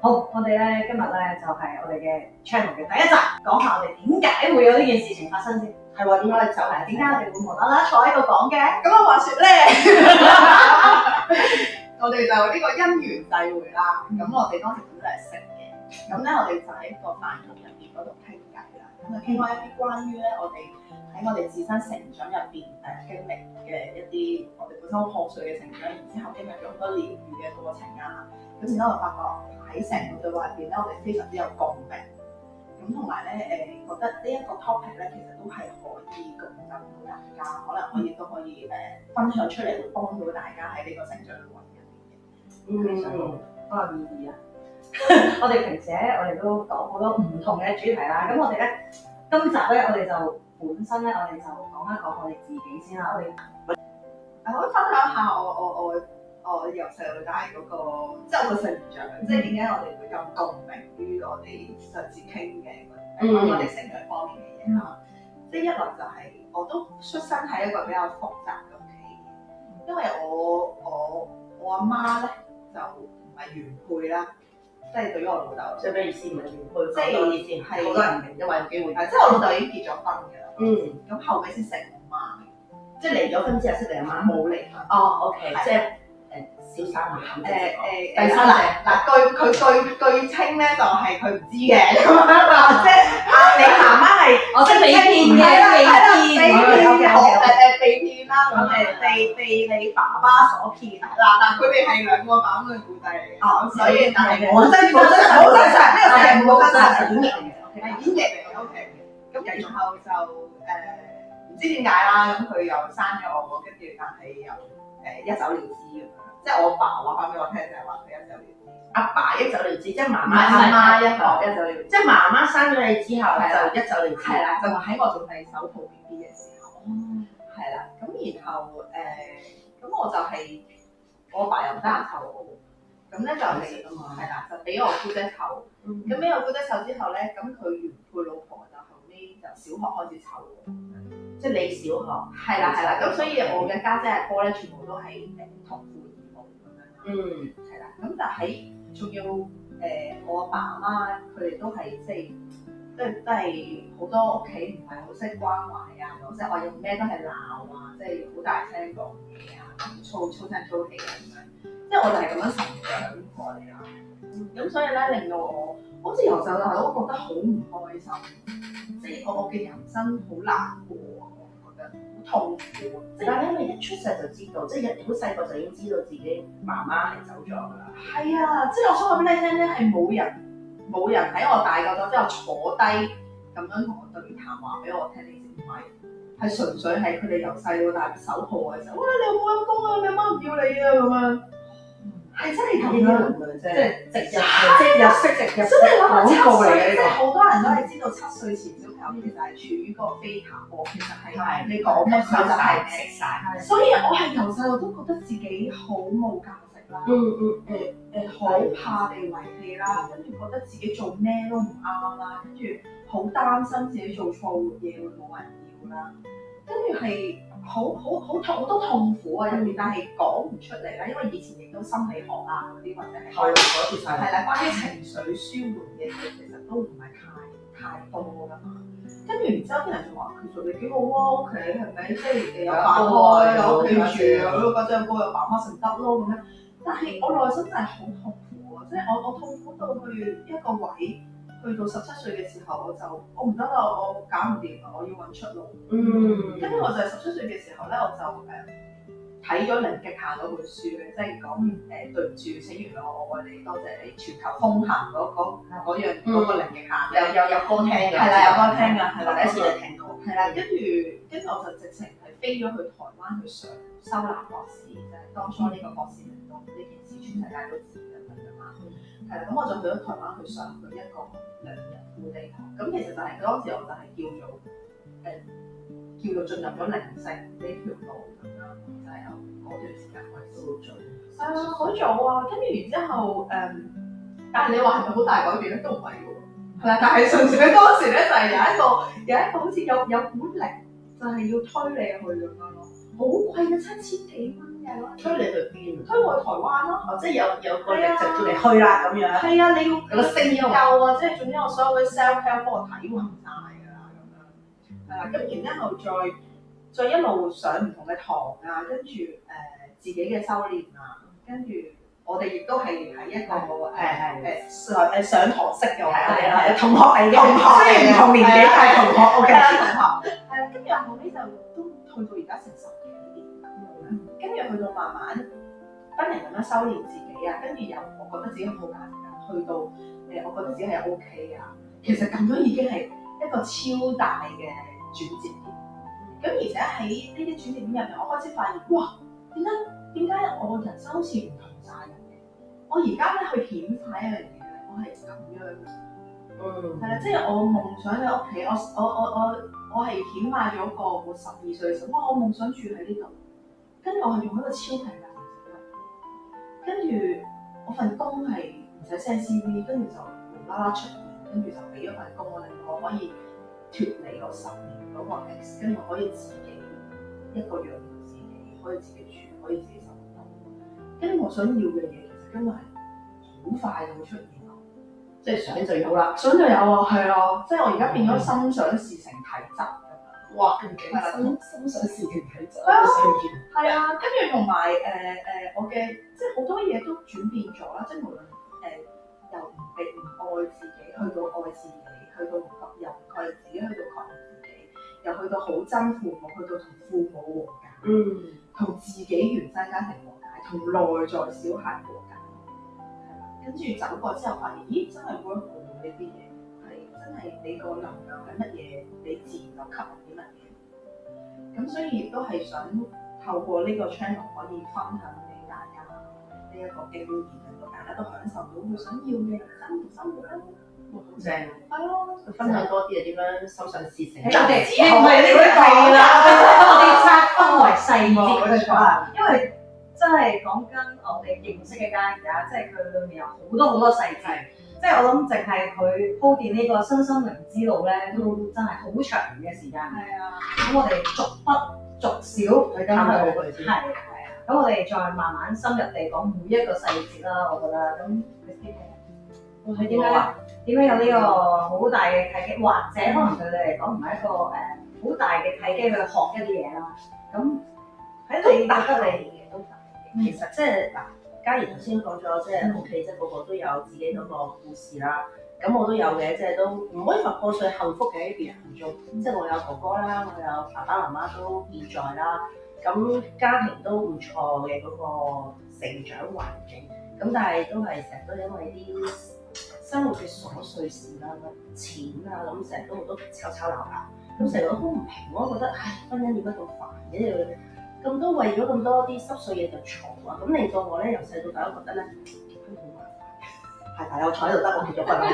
好，我哋咧今日咧就係我哋嘅 channel 嘅第一集，講下我哋點解會有呢件事情發生先。係喎，點解你走嚟？點解我哋會無啦啦坐喺度講嘅？咁啊，話説咧，我哋就呢個因緣際會啦。咁我哋當時本身係識嘅，咁咧我哋就喺個飯局入邊嗰度傾偈啦。咁啊傾開一啲關於咧我哋喺我哋自身成長入邊經歷嘅一啲我哋本身好破碎嘅成長，然之後經歷咗好多療愈嘅過程啊。咁然之後我發覺喺成個對話入邊咧，我哋非常之有共鳴。咁同埋咧覺得呢一個 topic 咧，其實都係可以共振到大家，可能都可以分享出嚟，會幫到大家喺呢個成長嘅過程入邊嘅。好有意義啊！我哋平時咧，我哋都講好多唔同嘅主題啦。咁我哋咧今集咧，我哋就本身咧，我哋就講一講我哋自己先啦。我可以分享下我由細到大嗰個即係我嘅成長，即係點解我哋會咁共鳴於我哋上次傾嘅我哋成長方面嘅嘢啦。即係一來就係我都出生喺一個比較複雜嘅屋企，因為我阿媽咧就唔係原配啦，即係對於我老豆，即係咩意思？唔係原配，即係意思係好多人明，因為有機會。即係我老豆已經結咗婚㗎啦。咁後尾先識我媽，即係離咗婚之後識你阿媽。冇離婚。哦，OK，即係小三啊，第三者據稱咧就係佢唔知嘅咁樣啦，即係你媽媽係我識被騙嘅，被騙啦，咁被你爸爸所騙嗱，佢哋係兩個版本嘅故仔嚟嘅，所以但係我真實，呢個係冇真實演繹嚟嘅，係演繹嚟嘅 OK。咁然後就唔知點解啦，咁佢又生咗我，跟住但係又一走了之咁樣。即係我爸話翻俾我聽，就係話佢一走了之。阿爸一走了之，即係媽媽一走了之。即係媽媽生咗你之後就一走了之。係啦，就喺我仲係手抱 B B 嘅時候。係啦，咁然後咁我就係我阿爸又唔得閒湊我，咁咧就係啦，就俾我姑姐湊。咁俾我姑姐湊之後咧，咁佢原配老婆就後尾就小學開始湊我。即係你小學。係啦，咁所以我嘅家姐阿哥咧，全部都係同父異母咁樣。係啦，咁但係仲要我阿爸阿媽佢哋都係即係都係好多屋企唔係好識關懷啊，即係我用咩都係鬧啊，即係好大聲講嘢啊，粗聲粗氣啊咁樣。即係我就係咁樣成長過嚟啦。咁所以咧令到我好似由細到大都覺得好唔開心，即係我嘅人生好難過，我覺得好痛苦。但係因為一出世就知道，即係好細個就已經知道自己媽媽係走咗㗎啦。係啊，即係我想話俾你聽咧，係冇人喺我大個咗之後坐低咁樣同我對談話俾我聽，你知唔係？係純粹係佢哋由細到大手抱嘅時候，哇！你有冇陰功啊？你阿媽唔要你啊咁樣。係真係咁樣，即係直入式真係諗下7歲，即係好多人都係知道7歲前小朋友其實係處於嗰個非塔波，其實係你講乜佢就係食晒。所以我係由細我都覺得自己好冇價值啦，好怕被遺棄啦，跟住覺得自己做咩都唔啱啦，跟住好擔心自己做錯嘢會冇人要啦，跟住係好多痛苦啊入面，但係講唔出嚟啦，因為以前亦都心理學啊嗰啲或者係係啦，關於情緒舒緩嘅嘢其實都唔係太多噶嘛。跟住然之後啲人就話其實你幾好啊，屋企係咪？即係有爸爸有屋企住，有個仔有哥有爸媽食得咯咁樣。但係我內心真係好痛苦啊！即係我痛苦到去一個位。去到17歲嘅時候，我唔得啦，我搞唔掂啦，我要揾出路。跟住我就係17歲嘅時候咧，我就睇咗《零極限》嗰本書嘅，即係講對唔住，請原諒我愛你，多謝你，全球風行嗰個零極限，有歌聽嘅，係啦，有歌聽㗎，係啦，第一次就聽過，係啦，跟住我就直情係飛咗去台灣去上修男博士，就係當初呢個博士令到呢件事全世界都知㗎嘛。係啦，咁我就去咗台灣去上佢一個2日輔地堂，咁其實就係當時我就係叫做進入咗靈性呢條路咁樣，就係有嗰段時間開始做。好早啊，跟住然之後但係你話係咪好大改變咧？都唔係喎，係啦，但係純粹當時咧就係有一個好似有股力，就係要推你去咁樣咯，好貴嘅7000幾蚊嘅，推你去邊？推我去台灣咯，即係有個力就叫你去啦咁樣。係啊，你要有個聲音夠啊，即係總之我所有嘅 self help 幫我睇勻晒㗎啦咁樣。係啦，咁然之後再一路上唔同嘅堂啊，跟住自己嘅修練啊，跟住我哋亦都係喺一個上堂識嘅，我哋係同學嚟嘅，雖然唔同年紀，但係同學 OK。係啦，同學係啦，跟住後尾就都去到而家成10幾年，跟住去到慢慢不停咁樣修練自己啊，跟住由我覺得自己好價值啊，去到我覺得自己係 OK 啊，其實咁樣已經係一個超大嘅轉折點。咁而且喺呢啲轉折點入面，我開始發現，哇，點解我人生好似唔同晒人嘅？我而家咧去顯化一樣嘢咧，我係咁樣嘅，係啦，即係我夢想喺屋企，我係顯化咗個我12歲嘅時候，哇！我夢想住喺呢度，跟住我係用一個超平價城市，跟住我份工係唔使 send CV，跟住就無啦啦出現，跟住就俾咗份工我，令我可以脫離我10年嗰個 X， 跟住我可以自己一個養活自己，可以自己住，可以自己生活。跟住我想要嘅嘢，其實根本係好快就會出現咯，即係想就有啦。想就有啊，係啊，即係我而家變咗心想事成體質咁樣。哇，咁勁！心想事成體質，係啊想見。係啊，跟住同埋我嘅即係好多嘢都轉變咗啦，即係無論由唔愛自己，去到愛自己，去到由唔愛自己，去到確認自己，又去到好憎父母，去到同父母和解，同自己原生家庭和解，同內在小孩和解，係啦。跟住走過之後，發現咦，真係 work 到呢啲嘢，係真係你個能量係乜嘢，你自然就吸引啲乜嘢。咁所以亦都係想透過呢個 channel 可以分享俾大家呢一個經驗，令到大家都享受到佢想要嘅人生同生活啦。好正！係咯，分享多啲啊，點樣心想事成？我哋唔係呢個係啦，我哋拆分為細節啊，因為真係講緊我哋認識嘅家而家，即係佢裏面有好多細節，即係我諗淨係佢鋪墊呢個身心靈之路咧，都真係好長嘅時間。係啊，咁我哋逐筆逐少去探討佢先。係啊，咁我哋再慢慢深入地講每一個細節啦，我覺得咁。佢點解有呢個好大嘅契機，或者可能對你嚟講唔係一個好大嘅契機去學一啲嘢啦。咁喺你覺得你都大嘅，其實即係嗱，嘉怡頭先講咗，即係屋企即係個個都有自己嗰個故事啦。咁我都有嘅，即係都唔可以話過最幸福嘅一段人中。即係我有哥哥啦，我有爸爸媽媽都健在啦。咁家庭都唔錯嘅嗰個成長環境。咁但係都係成日都因為啲生活嘅瑣碎事啦、錢啊，咁成日都好多吵吵鬧鬧，咁成日都好唔平，我都覺得唉，婚姻點解咁煩嘅？咁多為咗咁多啲濕碎嘢就嘈啊，咁令到我咧由細到大都覺得咧結婚好麻煩，係大有彩就得我結咗婚嘅，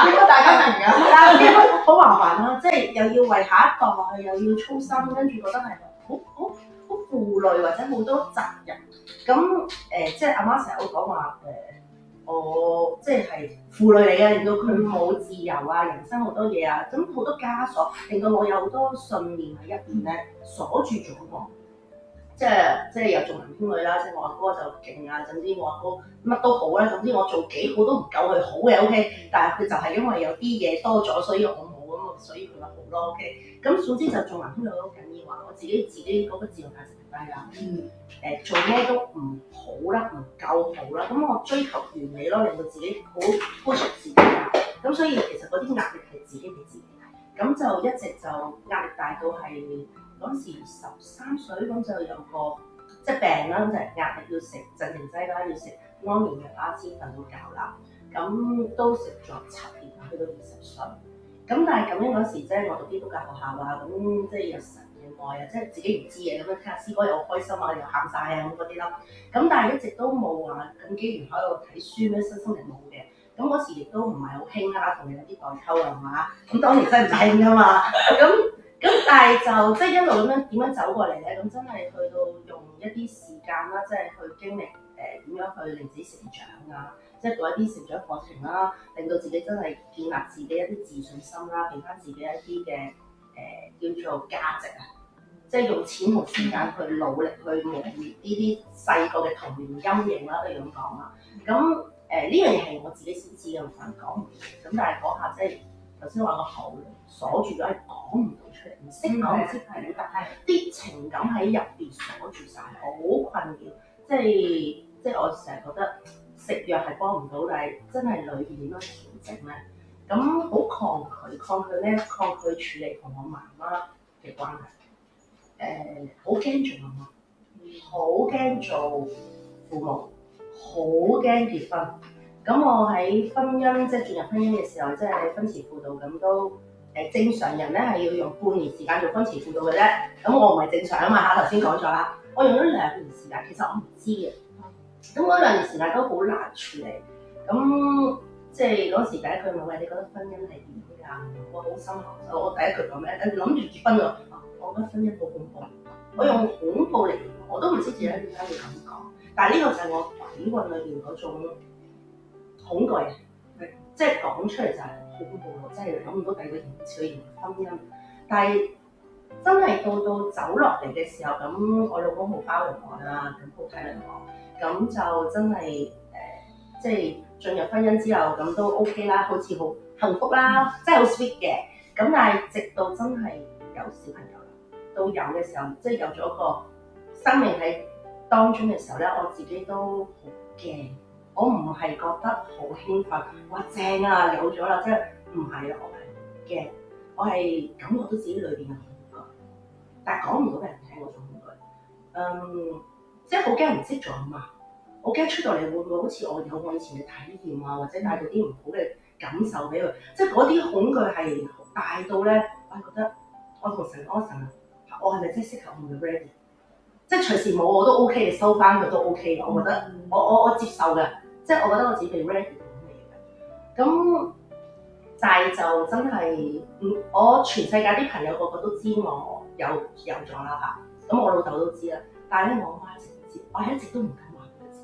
應該大家明㗎，結婚好麻煩啦，即係又要為下一代又要操心，跟住覺得係好負累或者好多責任，咁即係阿媽成日都講話我即係負累嚟嘅，令到佢冇自由啊，人生好多嘢啊，咁好多枷鎖，令到我有好多信念喺入邊咧鎖住咗我。即係又重男輕女啦，即係我阿哥就勁啊，總之我阿哥乜都好啦，總之我做幾好都唔夠佢好嘅 OK， 但係佢就係因為有啲嘢多咗，所以我冇咁，所以佢咪好咯 OK。咁總之就重男輕女都好緊要啊，我自己嗰個自我價值低啦，做咩都唔好啦，唔夠好啦，咁我追求完美咯，令到自己好 push 自己啊，咁所以其實嗰啲壓力係自己俾自己睇，咁就一直就壓力大到係。嗰時13歲咁就有個即係病啦，咁就係壓力要食鎮靜劑啦，要食安眠藥啦，先瞓到覺啦。咁都食咗7年，去到20歲。咁但係咁樣嗰時即係我讀基督教學校啊，咁即係有神嘅愛啊，即係自己唔知嘅咁樣，聽下詩歌又好開心啊，又喊晒啊咁嗰啲啦。咁但係一直都冇話咁機緣喺度睇書咩身心靈冇嘅。咁嗰時亦都唔係好興啦，同你有啲代溝啊嘛。咁當年真係唔興噶嘛。咁但係就即係一路咁樣點樣走過嚟咧，咁真係去到用一啲時間啦，即係去經歷點樣去令自己成長啊，即係做一啲成長課程啦，令到自己真係建立自己一啲自信心啦，俾翻自己一啲嘅叫做價值啊，即係用錢同時間去努力去磨滅呢啲細個嘅童年陰影啦，都要咁講啦。咁呢樣嘢係我自己先知嘅，我反講唔到。咁但係嗰下即係頭先話個口鎖住咗，係講唔到出嚟，唔識講唔識表達，啲情感喺入邊鎖住晒，好困擾。即係我成日覺得食藥係幫唔到，但係真係裏邊點樣調整咧？咁好抗拒咩？抗拒處理同我媽媽嘅關係。好驚做媽媽，好驚做父母，好驚結婚。咁我喺婚姻即係進入婚姻嘅時候，即係婚前輔導咁都正常人咧係要用半年時間做婚前輔導嘅啫。咁我唔係正常啊嘛嚇，頭先講咗啦，我用咗2年時間，其實我唔知嘅。咁嗰2年時間都好難處理。咁即係嗰時第一句問我：你覺得婚姻係點㗎？我好深刻。我第一句講咩？諗住結婚喎。我覺得婚姻好恐怖。我用恐怖嚟，我都唔知自己點解會咁講。但係呢個就係我鬼魂裏邊嗰種恐懼，即係講出嚟就係好恐怖咯，真係諗唔到第二個形容詞去形容婚姻。但係真係到走落嚟嘅時候，咁我老公好包容我啦，咁好體諒我，咁就真係即係進入婚姻之後，咁都 OK 啦，好似好幸福啦，真係好 sweet 嘅。咁但係直到真係有小朋友啦，到有嘅時候，即係有咗個生命喺當中嘅時候咧，我自己都好驚。我唔係覺得好興奮，哇正啊有咗啦，即係唔係啊，我係驚，我係感覺到自己裏邊嘅恐懼，但係講唔到俾人聽嗰種恐懼。即係好驚唔識做啊嘛，我驚出到嚟會唔會好似我有我以前嘅體驗啊，或者帶到啲唔好嘅感受俾佢，即係嗰啲恐懼係大到咧，我係覺得我同神講神啊，我係咪真係適合我嘅 ready？ 即係隨時冇我都 OK 嘅，收翻佢都 OK 嘅，我覺得我接受嘅。即係我覺得我自己被 ready 到嘅，咁但係就真係，我全世界啲朋友個個都知我有咗啦嚇，咁我老豆都知啦，但係咧我媽一直唔知，我係一直都唔敢話佢知。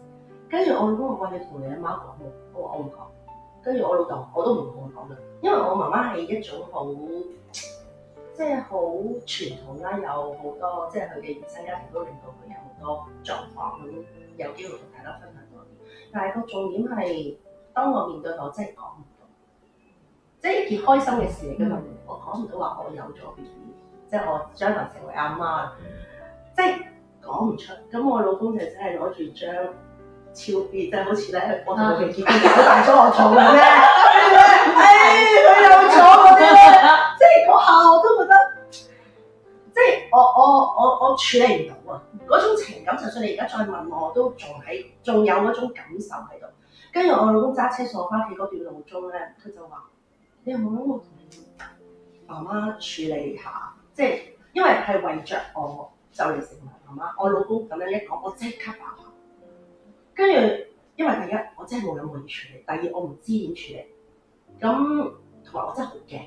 跟住我老公話：你同你阿媽講喎，我話我唔講。跟住我老豆我都唔同佢講嘅，因為我媽媽係一種好即係好傳統啦，有好多即係佢嘅原生家庭都令到佢有好多狀況，咁有機會同大家分享多啲。但係個重點係，當我面對我真係講唔到，即係一件開心嘅事嚟㗎嘛。我講唔到話我有咗 BB，即係我將來成為阿媽，即係講唔出。咁我老公就真係攞住張超 B，即係好似咧我同佢結婚搞大咗我做嘅咩？佢有咗嗰啲咧，即係嗰下我都覺得，即係我處理唔到啊！嗰種情感，就算你而家再問我，我都仲有嗰種感受喺度。跟住我老公揸車送我翻屋企嗰段路中咧，佢就話：你有冇諗過同你媽媽處理下？即係因為係為着我就嚟成為媽媽。我老公咁樣一講，我即刻爆喊。跟住因為第一我真係冇諗過要處理，第二我唔知點處理。咁同埋我真係好驚，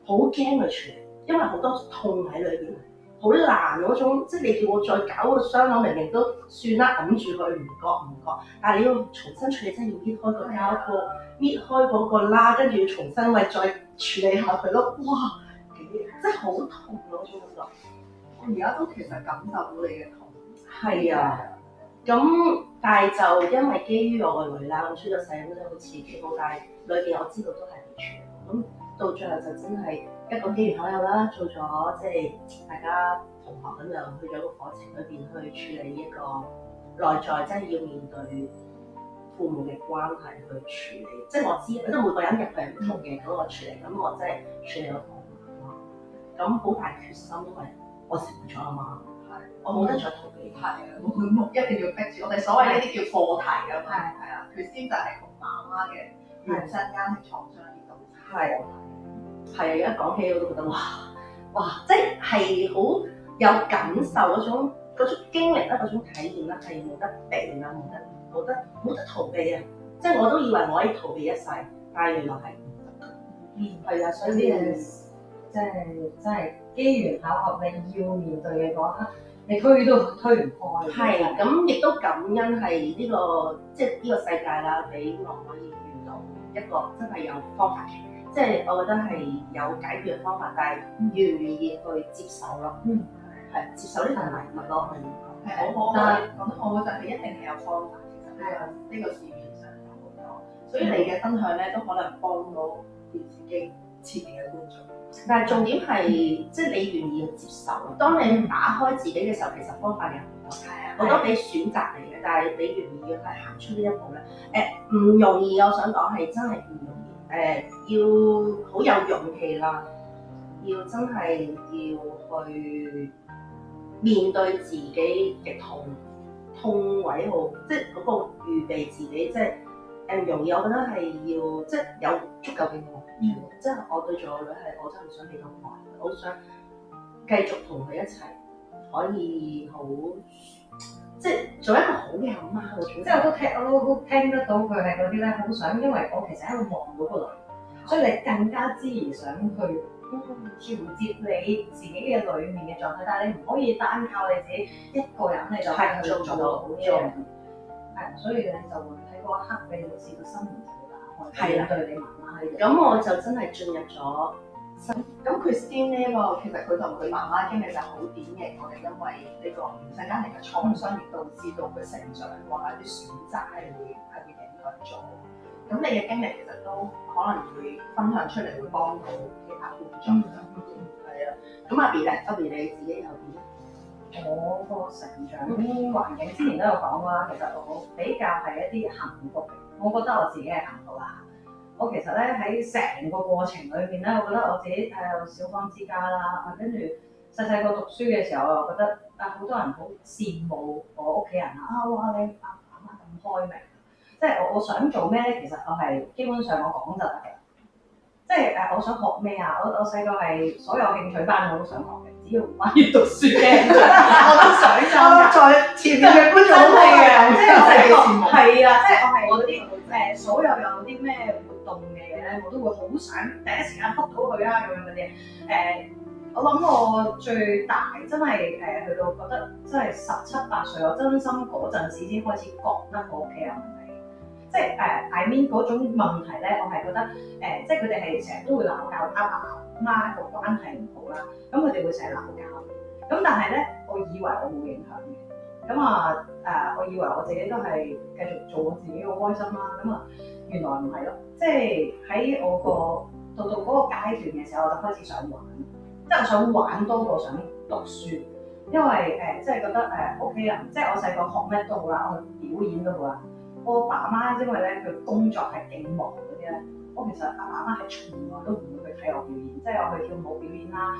好驚去處理，因為好多痛喺裏邊。好難嗰種，即係你叫我再搞個傷口，明明都算啦，揞住佢唔覺，但係你要重新處理，真係要搣開個膠布，搣開嗰個啦，跟住要重新再處理下佢咯。哇，真係好痛嗰種感覺。我而家都其實感受到你嘅痛。係啊，咁但係就因為基於我個女啦，我出咗世咁樣好刺激好，但係裏邊我知道都係未處理。咁到最後就真係一個機緣巧合啦，做咗即係大家同學咁就去咗個課程裏邊去處理一個內在，真係要面對父母嘅關係去處理。即係我知，即係每個人入去係唔同嘅嗰個處理，咁我真係處理咗同我媽，咁好大決心，因為我成為咗阿媽，我冇得再逃避。係啊，一定要逼住。我哋所謂呢啲叫課題㗎嘛。係啊，佢先就係同媽媽嘅原生家庭創傷呢度。係啊，而家講起我都覺得哇，即係好有感受嗰種經歷啦，嗰種體驗啦，係冇得避啦，冇得逃避啊！即係我都以為我可以逃避一世，但係原來係唔得嘅。係啊，所以真係機緣巧合，你要面對嘅嗰刻，你推都推唔開。係咁，亦都感恩係呢個即係呢個世界啦，俾我可以遇到一個真係有方法嘅。即係我覺得係有解決嘅方法，但係願唔願意去接受咯？係接受呢份禮物咯，係我講得好就係一定係有方法。其實呢個市面上有好多，所以你嘅分享咧都可能幫到電視機前面嘅觀眾。但係重點係，即係你願意去接受。當你打開自己嘅時候，其實方法有好多，好多俾選擇你嘅。但係你願意去行出呢一步咧，唔容易。我想講係真係唔容易。要好有勇氣啦，要真係要去面對自己嘅痛位好，即係嗰個預備自己，即係唔容易。我覺得係要即係有足夠嘅愛，即係我對住我女係，我真係想俾到愛，我想繼續同佢一齊，可以好即係做一個好嘅阿媽。即係我都聽得到佢係嗰啲咧，好想，因為我其實喺度望到個女，所以你更加之而想去調節你自己嘅裏面嘅狀態，但係你唔可以單靠你自己一個人你就係去做到呢樣嘢，係，所以你就會喺嗰一刻你會試到心門就會打開，面對你媽媽嘅。咁我就真係進入咗。咁 Christine 呢個其實佢同佢媽媽經歷就好典型，我哋因為呢個原生家庭嘅創傷，亦導致到佢成長或者啲選擇係會影響咗。咁你嘅經歷其實都可能會分享出嚟，會幫到其他觀眾。係啊，咁阿 B 咧，阿 B 你自己有點？我個成長環境之前都有講啦，其實我比較係一啲幸福嘅，我覺得我自己係幸福啦。我其實咧喺成個過程裏面咧，我覺得我自己有小康之家啦，跟住細個讀書嘅時候，我覺得好多人好羨慕我屋企人啊，哇你阿媽咁開明，即係我想做咩咧？其實我係基本上我講就得嘅，即係我想學咩啊？我細個係所有興趣班我都想學嘅，只要唔關於讀書嘅，我都想㗎。在前面嘅觀眾真係嘅，即係我係羨慕。係啊，即係我係嗰啲所有有啲咩活動嘅嘢咧，我都會好想第一時間撲到佢啦咁樣嗰啲。我諗我最大真係去到覺得真係17、18歲，我真心嗰陣時先開始覺得我屋企有問題。即係I mean 嗰種問題咧，我係覺得即係佢哋係成日都會鬧交，阿爸媽個關係唔好啦，咁佢哋會成日鬧交。咁但係咧，我以為我冇影響嘅。咁我以為我自己都係繼續做我自己好開心啦。咁原來唔係咯，即係喺我到嗰個階段嘅時候，我就開始想玩，即係我想玩多過想讀書，因為即係覺得屋企人，即係我細個學咩都好啦，我表演都好啦。我爸媽因為咧佢工作係勁忙嗰啲咧，我其實阿爸媽係從來都唔會去睇我表演，即係我去跳舞表演啦，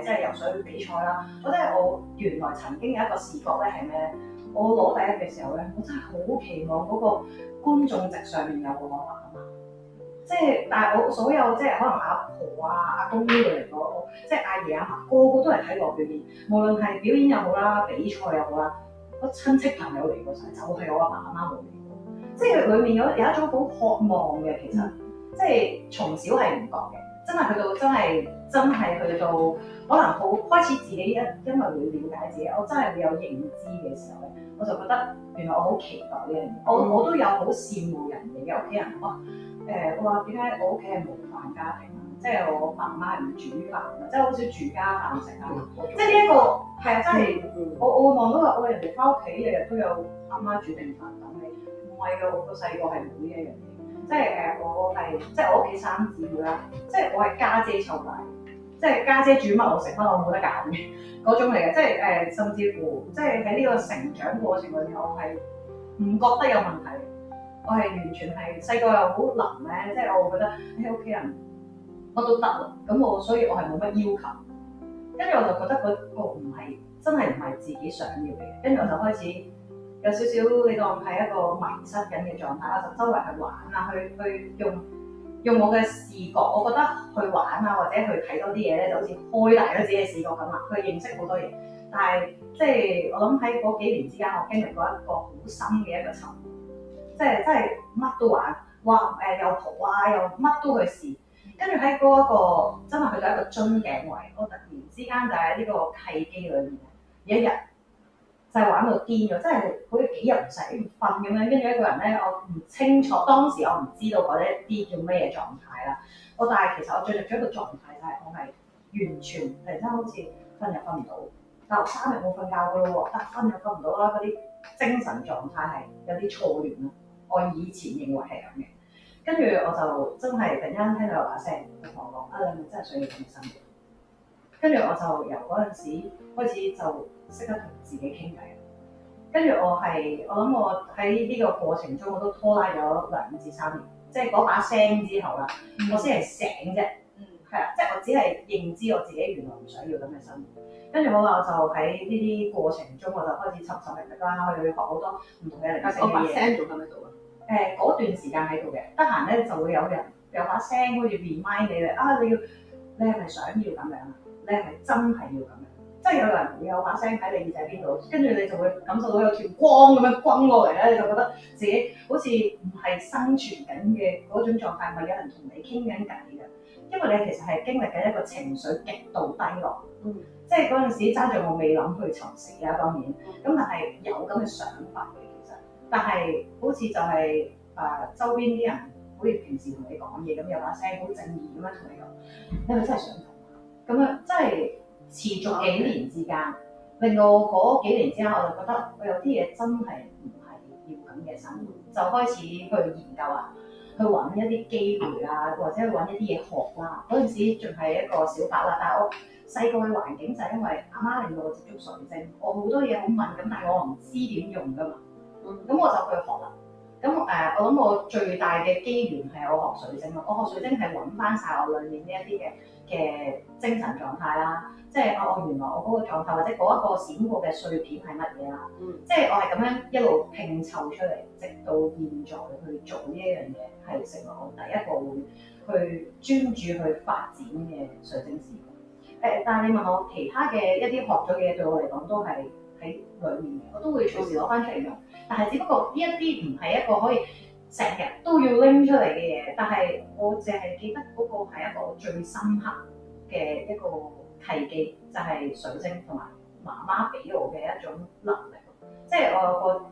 即係游水比賽啦。我原來曾經有一個視覺咧係咩咧？我攞第一嘅時候咧，我真係好期望嗰個觀眾席上面有我阿爸阿媽，即係但係我所有即係可能阿婆啊、阿公呢度嚟講，即係阿爺阿嫲個個都嚟睇我表演，無論係表演又好啦、比賽又好啦，我親戚朋友嚟過晒，就係我阿爸阿媽冇嚟過，即係裡面有一種好渴望嘅，其實即係從小係唔覺嘅，真係去到真係去到可能好開始自己因為會了解自己，我真係會有認知嘅時候咧，我就覺得原來我好期待呢樣嘢，我都有好羨慕人哋嘅屋企人，我話點解我屋企係無飯家庭啊？即係我爸媽係唔煮飯嘅，即係好少住家飯食啊！即係呢一個係啊，真係我會望到話，人哋翻屋企日日都有阿媽煮定飯等你，唔係嘅，我細個係冇呢一樣嘢，即係我係即係我屋企三姊妹啦，即係我係家姐湊大，即係家姐煮乜我食乜，我冇得揀嘅嗰種嚟嘅，即係甚至乎即係喺呢個成長過程裏面，我係唔覺得有問題。我係完全係細個又好腍咧，即係我會覺得喺屋企人乜都得啦，咁所以我係冇乜要求。跟住我就覺得嗰個唔係真係唔係自己想要嘅，跟住我就開始有少少你當係一個迷失緊嘅狀態，我就周圍去玩啊，去用我嘅視覺，我覺得去玩啊或者去睇多啲嘢咧，就好似開大咗自己嘅視覺咁啦，去認識好多嘢。但係即係我諗喺嗰幾年之間，我經歷過一個好深嘅一個沉。即係真係乜都玩，又蒲啊，又乜都去試，跟住喺嗰一個真係去到一個樽頸位，我突然之間就喺呢個契機裏面，有一日就係玩到癲咗，真係好似幾日唔使瞓咁樣，跟住一個人咧，我唔清楚，當時我唔知道嗰一啲叫咩嘢狀態啦。但係其實我進入咗一個狀態，就係我係完全突然之間好似瞓又瞓唔到，但3日冇瞓覺噶咯喎，但瞓又瞓唔到啦，嗰啲精神狀態係有啲錯亂啦。我以前認為係咁嘅，跟住我就真係突然間聽到有把聲，佢同我講：啊，你係咪真係想要咁嘅生活？跟住我就由嗰陣時開始就識得同自己傾偈。跟住我諗我喺呢個過程中我都拖拉咗2至3年，即係嗰把聲之後啦，我先係醒啫。係啊，即係我只係認知我自己原來唔想要咁嘅生活。跟住好啦，我就喺呢啲過程中，我就開始尋尋覓覓啦，去學好多唔同嘅靈性嘅嘢。我把聲仲喺度啊？嗰段時間喺度嘅，得閒咧就會有人有把聲好似 remind 你哋啊，你係咪想要咁樣啊？你係咪真係要咁樣？即係有人會有把聲喺你耳仔邊度，跟住你就會感受到有條光咁樣轟過嚟咧，你就覺得自己好似唔係生存緊嘅嗰種狀態，唔係有人同你傾緊偈嘅。因為你其實係經歷緊一個情緒極度低落，即係嗰陣時揸住我未諗去尋死啊，當然，咁但係有咁嘅想法嘅其實，但係好似就係周邊啲人好似平時同你講嘢咁，有把聲好正義咁樣同你講，你係咪真係想咁樣？真係持續幾年之間，令到嗰幾年之間，我就覺得我有啲嘢真係唔係要咁嘅生活，就開始去研究啦。去揾一啲機會啊，或者去揾一啲嘢學啦。嗰陣時仲係一個小白啦，但係我細個嘅環境就係因為阿媽令到我接觸水晶，我好多嘢好敏感，但係我唔知點用㗎嘛。咁我就去學啦。咁我諗我最大嘅機緣係我學水晶咯。我學水晶係揾翻晒我裏面呢一啲嘅精神狀態啦。即係原來我嗰個狀態或者嗰一個閃過嘅碎片係乜嘢啦？即係我係咁樣一路拼湊出嚟，直到現在去做呢一樣嘢，係成為我第一個會去專注去發展嘅水晶師。但係你問我其他嘅一啲學咗嘅嘢，對我嚟講都係喺裏面嘅，我都會隨時攞翻出嚟用。但係只不過呢一啲唔係一個可以成日都要拎出嚟嘅嘢，但係我淨係記得嗰個係一個最深刻嘅一個契機，就係水晶同埋媽媽俾我嘅一種能力。即係我有個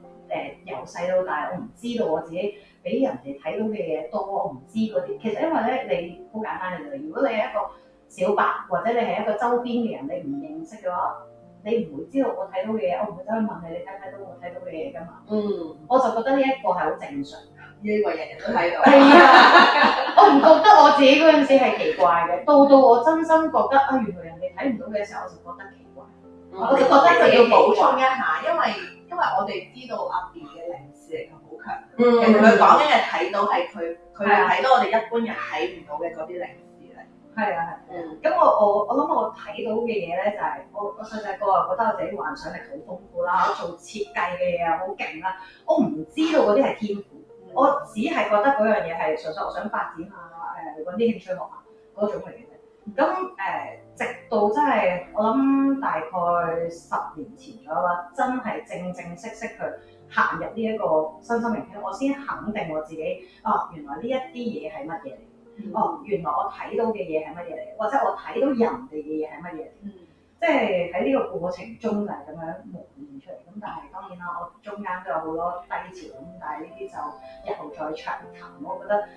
由細到大，我唔知道我自己比人哋睇到嘅嘢多，我唔知嗰啲。其實因為咧，你好簡單嘅啫。如果你係一個小白，或者你係一個周邊嘅人，你唔認識嘅話，你唔會知道我睇到嘅嘢。我唔會走去問你，你睇唔睇到我睇到嘅嘢㗎嘛？我就覺得呢一個係好正常。以為人人都睇到。係啊，我唔覺得我自己嗰陣時係奇怪嘅，到我真心覺得啊，原來人哋睇唔到嘅時候，我就覺得奇怪。我就覺得自己要補充一下，因為我哋知道阿 B 嘅靈視力係好強，其實佢講緊嘅睇到係佢睇到我哋一般人睇唔到嘅嗰啲靈視力。係啊係。咁我諗我睇到嘅嘢咧，就係我細細個啊覺得我自己幻想力好豐富啦，我做設計嘅嘢啊好勁啦，我唔知道嗰啲係天賦。我只係覺得嗰樣嘢係純粹我想發展下揾啲興趣學下嗰種嚟嘅啫。咁直到真係我諗大概10年前左右啦，真係正式去行入呢一個身心靈圈，我先肯定我自己原來呢一啲嘢係乜嘢嚟？原來我睇到嘅嘢係乜嘢嚟？或者我睇到人哋嘅嘢係乜嘢嚟？即係喺呢個過程中就係咁樣磨練出嚟。咁但係當然啦，我中間都有好多低潮咁，但係呢啲就日後再長談。我覺得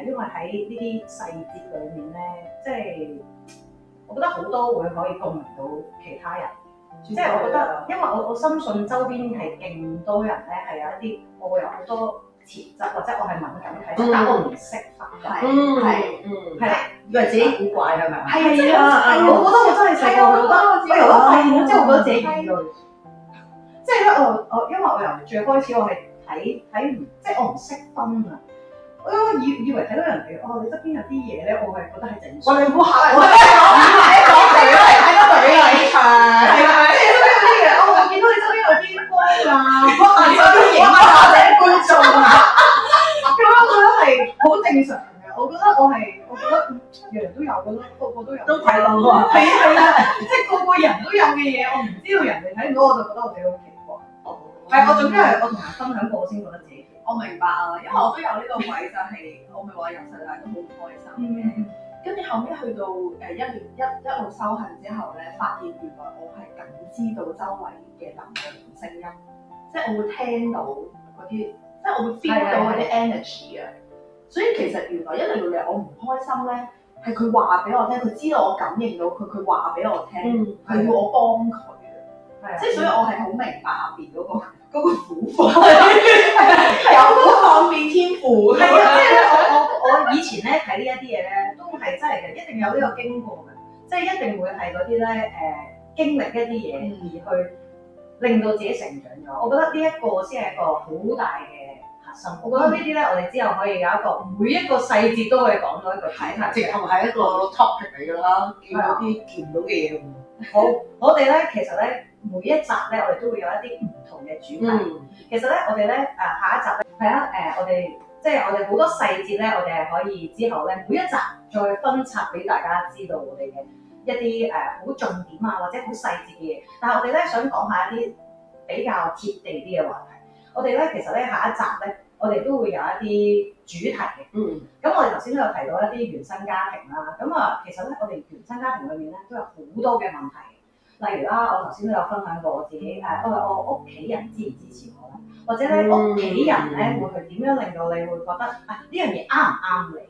因為喺呢啲細節裏面咧，即係我覺得好多會可以共鳴到其他人。即係我覺得，因為我深信周邊係勁多人咧係有一啲，我會有好多潛質，或者我係敏感嘅體質，但我唔識發揮。係啦，以為自己古怪係咪？係啊，我覺得我真係細個覺得，我由得發現咗之後，覺得自己異類。即係咧，因為我由最開始我係睇唔，即係我唔識分啊。我以為睇到人哋，你側邊有啲嘢咧，我係覺得係正常。你唔好嚇我，講佢嚟睇個比例場，係咪？即係有啲嘢，我見到你側邊有啲光啊，我啲影下我哋觀眾啊，咁樣我覺得係好正常嘅。我覺得人人都有嘅咯，個個都有。都睇到啊！係啊，即係個個人都有嘅嘢，我唔知道人哋睇唔到，我就覺得我自己好奇怪。係我總之係我同人分享過，我先覺得自己。我明白啊，因為我都有呢個位，就係我咪話由細到大都好唔開心嘅。跟住後尾去到一路修行之後咧，發現原來我係感知到周圍嘅能量同聲音，即係我會聽到嗰啲，即係我會 feel 到嗰啲 energy 啊。所以其實原來一路嚟我唔開心咧，係佢話俾我聽，佢知道我感應到佢，佢話俾我聽，係要我幫佢啊。即係所以我係好明白阿 B 嗰個苦況，係有嗰個抗辯天賦。係啊，即係咧有呢個經過嘅，即係一定會係嗰啲咧經歷一啲嘢而去令到自己成長咗。我覺得呢一個先係一個好大嘅核心。我覺得呢啲咧，我哋之後可以有一個每一個細節都可以講到一個主題，直頭係一個 topic 嚟㗎啦，見到啲見唔到嘅嘢。好，我哋咧其實咧每一集咧，我哋都會有一啲唔同嘅主題。其實咧，我哋咧下一集咧係啊我哋即係我哋好多細節咧，我哋係可以之後咧每一集再分拆俾大家知道我哋嘅一啲好重點啊，或者好細節嘅嘢。但係我哋咧想講下一啲比較貼地啲嘅話題。我哋咧其實咧下一集咧，我哋都會有一啲主題嘅。咁我哋頭先都有提到一啲原生家庭啦。咁其實咧我哋原生家庭裏面咧都有好多嘅問題。例如啦，我頭先都有分享過我自己我屋企人支唔支持我咧，或者咧屋企人咧會去點樣令到你會覺得呢樣嘢啱唔啱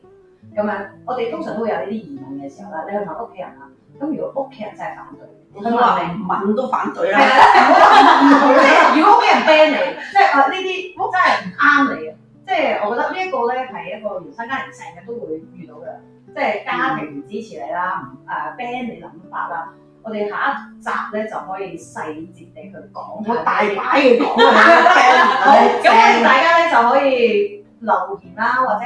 你咁樣。我哋通常都會有呢啲疑問嘅時候啦，你去問屋企人啦。咁如果屋企人真係反對，佢話你問都反對啦。即係如果屋企人 ban 你，即係呢啲真係唔啱你嘅。即係我覺得呢一個咧係一個原生家庭成日都會遇到嘅，即係家庭唔支持你啦，ban 你諗法啦。我哋下一集咧就可以細節地去講，我大把嘢講好，咁我哋大家咧就可以留言啦，或者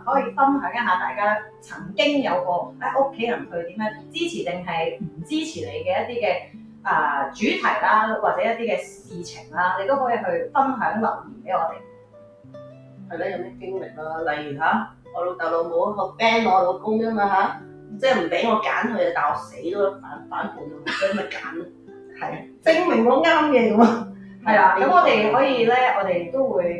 我可以分享一下大家曾經有過屋企人佢點樣支持定係唔支持你嘅一啲嘅主題啦，或者一啲嘅事情啦，你都可以去分享留言俾我哋。係啦，有咩經歷啦？例如我老豆老母個 ban 我老公啫嘛即係唔俾我揀佢，但我死都反叛咁，所以咪揀。係證明我啱嘅咁啊。係啦，咁我哋可以咧，我哋都會